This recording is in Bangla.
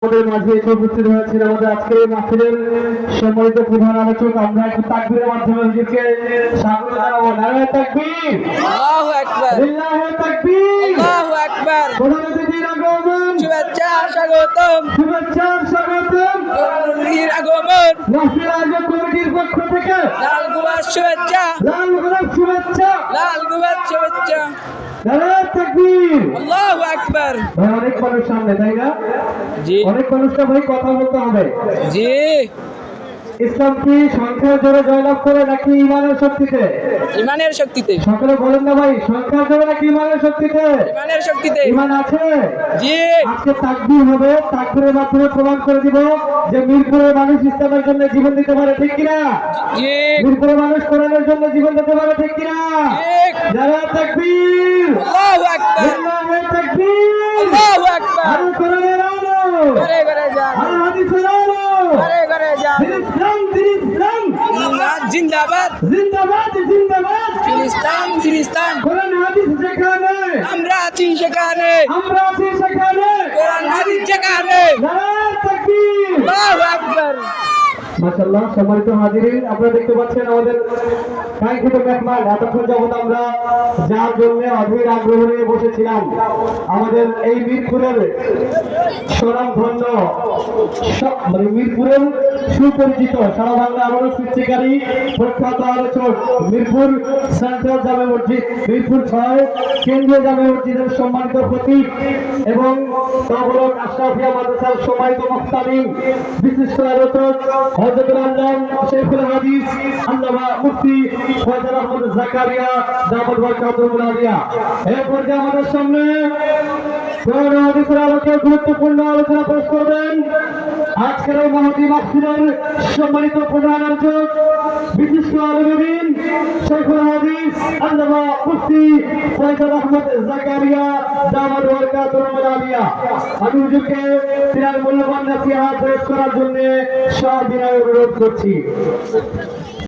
আমাদের মাঝে এসে উপস্থিত হয়েছেন আমাদের আজকের এই মাহফিলের সম্মানিত প্রধান আলোচক। আমরা একটু তাকবীরের মাধ্যমে হুজুরকে স্বাগত জানাবো। নারায়ে তাকবীর, আল্লাহু আকবার, লিল্লাহি তাকবীর, আল্লাহু আকবার। প্রধান অতিথির আগমন, শুভেচ্ছা স্বাগতম, শুভেচ্ছা স্বাগতম। অতিথির আগমন, মাহফিল আয়োজক কমিটির পক্ষ থেকে লাল গোলাপ শুভেচ্ছা, লাল গোলাপ শুভেচ্ছা, লাল গোলাপ শুভেচ্ছা। নারায়ে তাকবীর। আল্লাহু আকবার। ভাই অনেক মানুষ সামনে, তাই না? জি অনেক মানুষটা ভাই কথা বলতে হবে। জি। ইসলাম কি সংখ্যার জোরে জয়লাভ করে নাকি ইমানের শক্তিতে? ইমানের শক্তিতে, সকলে বলেন না ভাই, সংখ্যার জোরে নাকি ইমানের শক্তিতে? ইমানের শক্তিতে। ইমান আছে। জি আজকে তাকবীর হবে, তাকবীরের মাধ্যমে প্রমাণ করে দিব যে মিরপুরের মানুষ ইসলামের জন্য জীবন দিতে পারে, ঠিক কিনা? জি মিরপুরের মানুষ কোরআনের জন্য জীবন দিতে পারে, ঠিক কিনা? ঠিক। নারায়ে তাকবীর, আল্লাহু আকবার, লিল্লাহি তাকবীর। আল্লাহু আকবার। আরো কোরআনের আলো, ঘরে ঘরে যান, আরো হাদিসের আলো। ঘরে ঘরে যান। দিন ইসলাম, দিন ইসলাম, জিন্দাবাদ, জিন্দাবাদ, জিন্দাবাদ। ফিলিস্তান, ফিলিস্তান। কোরআন হাদিস যেখানে, আমরা আছি সেখানে, আমরা আছি সেখানে। কোরআন হাদিস যেখানে। নারায়ে তাকবীর। আল্লাহু আকবার। মাশাআল্লাহ, সম্মানিত হাজিরিন, আপনারা দেখতে পাচ্ছেন আমাদের কাঙ্ক্ষিত মেহমান। এতক্ষণ যাবত আমরা যার জন্য অধীর আগ্রহ নিয়ে বসেছিলাম, আমাদের এই মিরপুরের স্বনামধন্য মানে মিরপুরের সুপরিচিত সারা বাংলা আবারও সৃষ্টিকারী প্রখ্যাত আলোচক, মিরপুর সেন্ট্রাল জামে মসজিদ, মিরপুর 6 কেন্দ্রীয় জামে মসজিদের সম্মানিত খতিব এবং তবলক আশরাফিয়া মাদ্রাসার সম্মানিত মুফতামিম, বিশিষ্ট আলোচক হযরতুল আল্লাম শেখুল হাদিস আল্লামা মুফতি ফয়সাল আহমদ জাকারিয়া দামাত বরকাতুহুল আলিয়া। এই পর্যায়ে আমাদের সামনে কোরআন হাদিসের আলোকে গুরুত্বপূর্ণ আলোচনা পেশ করবেন আজকের এই মহতী মাহফিলের সম্মানিত প্রধান আলোচক, বিশিষ্ট আলেম শেখুল হাদিস আল্লামা মুফতি ফয়সাল আহমদ জাকারিয়া দামাত বরকাতুহুল আলিয়া। আমি হুজুরকে তিনার মূল্যবান নসিহত পেশ করার জন্য সবিনয় অনুরোধ করছি।